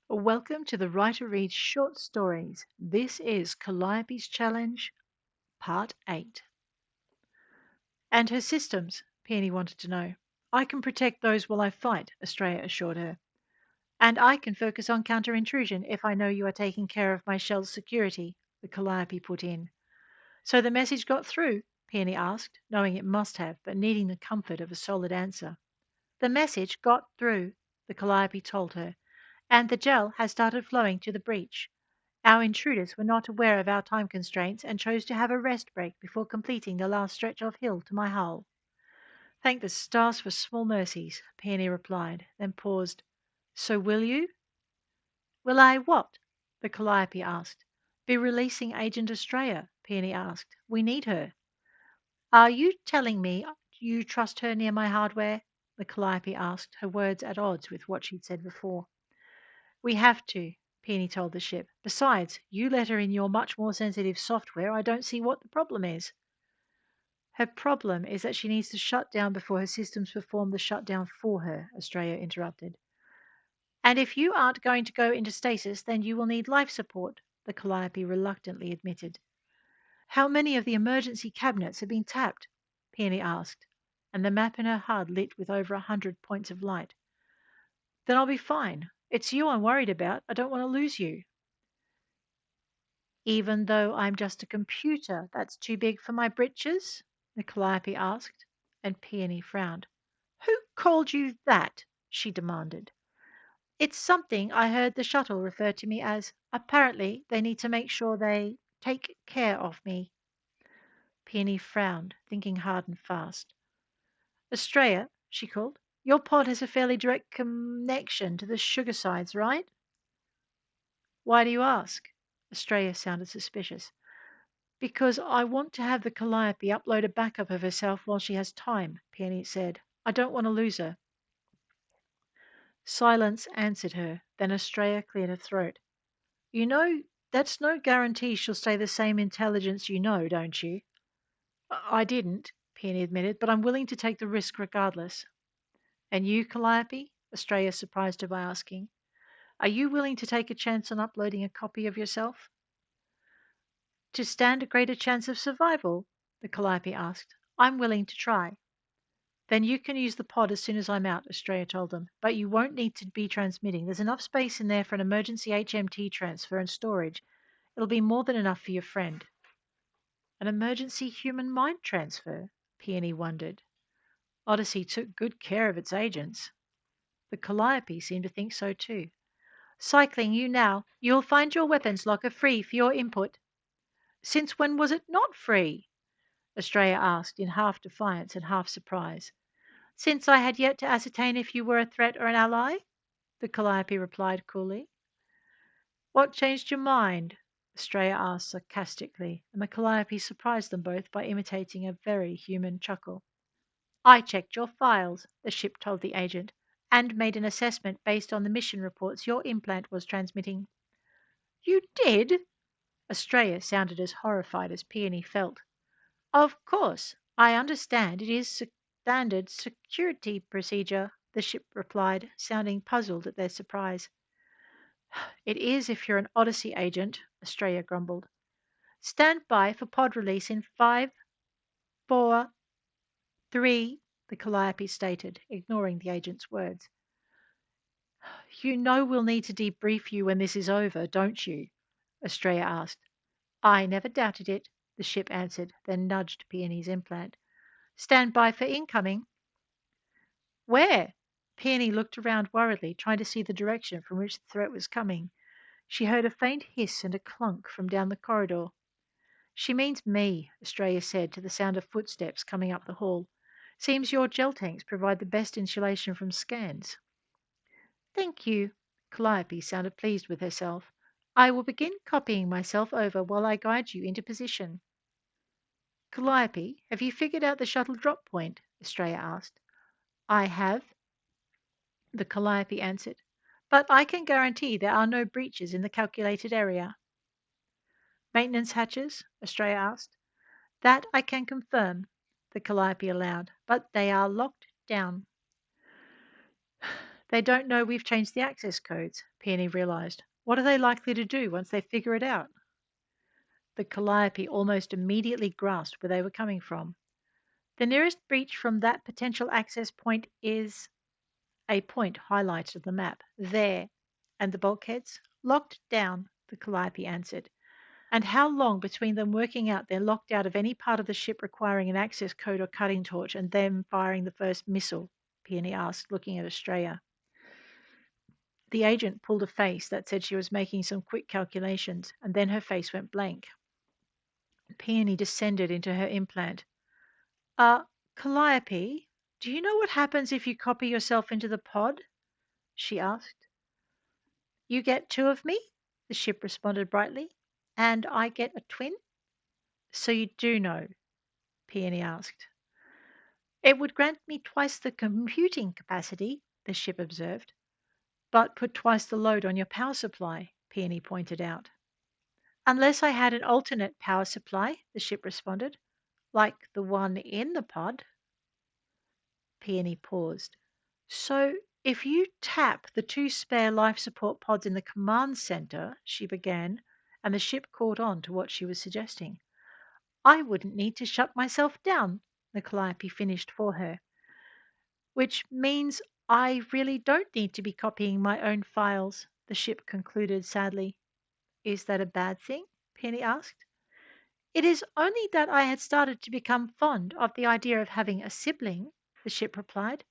Welcome to the Writer Reads Short Stories. This is Calliope's Challenge, Part 8. And her systems, Peony wanted to know. I can protect those while I fight, Estrella assured her. And I can focus on counter-intrusion if I know you are taking care of my shell's security, the Calliope put in. So the message got through, Peony asked, knowing it must have, but needing the comfort of a solid answer. The message got through, the Calliope told her, and the gel has started flowing to the breach. Our intruders were not aware of our time constraints and chose to have a rest break before completing the last stretch of hill to my hull. Thank the stars for small mercies, Peony replied, then paused. So will you? Will I what? The Calliope asked. Be releasing Agent Estrella, Peony asked. We need her. Are you telling me you trust her near my hardware? The Calliope asked, her words at odds with what she'd said before. We have to, Peony told the ship. Besides, you let her in your much more sensitive software. I don't see what the problem is. Her problem is that she needs to shut down before her systems perform the shutdown for her, Estrella interrupted. And if you aren't going to go into stasis, then you will need life support, the Calliope reluctantly admitted. How many of the emergency cabinets have been tapped? Peony asked, and the map in her HUD lit with over 100 points of light. Then I'll be fine. It's you I'm worried about. I don't want to lose you. Even though I'm just a computer that's too big for my britches? The Calliope asked, and Peony frowned. Who called you that? She demanded. It's something I heard the shuttle refer to me as. Apparently, they need to make sure they take care of me. Peony frowned, thinking hard and fast. Estrella, she called, your pod has a fairly direct connection to the sugar sides, right? Why do you ask? Estrella sounded suspicious. Because I want to have the Calliope upload a backup of herself while she has time, Peony said. I don't want to lose her. Silence answered her. Then Estrella cleared her throat. You know, that's no guarantee she'll stay the same intelligence you know, don't you? I didn't, Peony admitted, but I'm willing to take the risk regardless. And you, Calliope? Estrella surprised her by asking. Are you willing to take a chance on uploading a copy of yourself? To stand a greater chance of survival? The Calliope asked. I'm willing to try. Then you can use the pod as soon as I'm out, Estrella told them. But you won't need to be transmitting. There's enough space in there for an emergency HMT transfer and storage. It'll be more than enough for your friend. An emergency human mind transfer? Peony wondered. Odyssey took good care of its agents. The Calliope seemed to think so too. Cycling you now. You'll find your weapons locker free for your input. Since when was it not free? Estrella asked in half defiance and half surprise. Since I had yet to ascertain if you were a threat or an ally, the Calliope replied coolly. What changed your mind? Estrella asked sarcastically, and the Calliope surprised them both by imitating a very human chuckle. I checked your files, the ship told the agent, and made an assessment based on the mission reports your implant was transmitting. You did? Estrella sounded as horrified as Peony felt. Of course, I understand it is standard security procedure, the ship replied, sounding puzzled at their surprise. It is if you're an Odyssey agent, Estrella grumbled. Stand by for pod release in 5, 4, 3, the Calliope stated, ignoring the agent's words. You know we'll need to debrief you when this is over, don't you? Estrella asked. I never doubted it, the ship answered, then nudged Peony's implant. Stand by for incoming. Where? Peony looked around worriedly, trying to see the direction from which the threat was coming. She heard a faint hiss and a clunk from down the corridor. She means me, Estrella said to the sound of footsteps coming up the hall. Seems your gel tanks provide the best insulation from scans. Thank you. Calliope sounded pleased with herself. I will begin copying myself over while I guide you into position. Calliope, have you figured out the shuttle drop point? Estrella asked. I have, the Calliope answered, but I can guarantee there are no breaches in the calculated area. Maintenance hatches? Estrella asked. That I can confirm, the Calliope allowed, but they are locked down. They don't know we've changed the access codes, Peony realized. What are they likely to do once they figure it out? The Calliope almost immediately grasped where they were coming from. The nearest breach from that potential access point is a point highlighted on the map. There. And the bulkheads? Locked down, the Calliope answered. And how long between them working out they're locked out of any part of the ship requiring an access code or cutting torch and them firing the first missile? Peony asked, looking at Estrella. The agent pulled a face that said she was making some quick calculations, and then her face went blank. Peony descended into her implant. Calliope, do you know what happens if you copy yourself into the pod? She asked. You get two of me, the ship responded brightly, and I get a twin. So you do know, Peony asked. It would grant me twice the computing capacity, the ship observed, but put twice the load on your power supply, Peony pointed out. Unless I had an alternate power supply, the ship responded, like the one in the pod. Peony paused. So if you tap the two spare life support pods in the command center, she began, and the ship caught on to what she was suggesting. I wouldn't need to shut myself down, the Calliope finished for her. Which means I really don't need to be copying my own files, the ship concluded sadly. Is that a bad thing? Penny asked. It is only that I had started to become fond of the idea of having a sibling, the ship replied,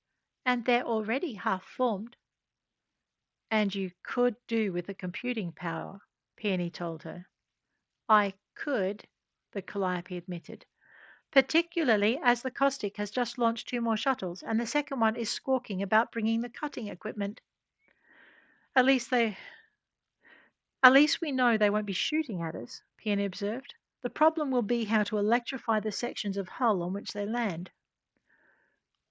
and they're already half formed. And you could do with the computing power, Peony told her. I could, the Calliope admitted, particularly as the Caustic has just launched two more shuttles and the second one is squawking about bringing the cutting equipment. At least we know they won't be shooting at us, Peony observed. The problem will be how to electrify the sections of hull on which they land.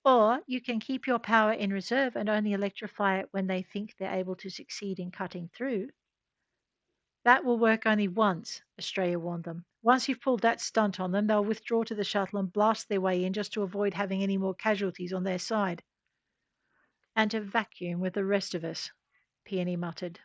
Or you can keep your power in reserve and only electrify it when they think they're able to succeed in cutting through. That will work only once, Australia warned them. Once you've pulled that stunt on them, they'll withdraw to the shuttle and blast their way in just to avoid having any more casualties on their side. And to vacuum with the rest of us, Peony muttered.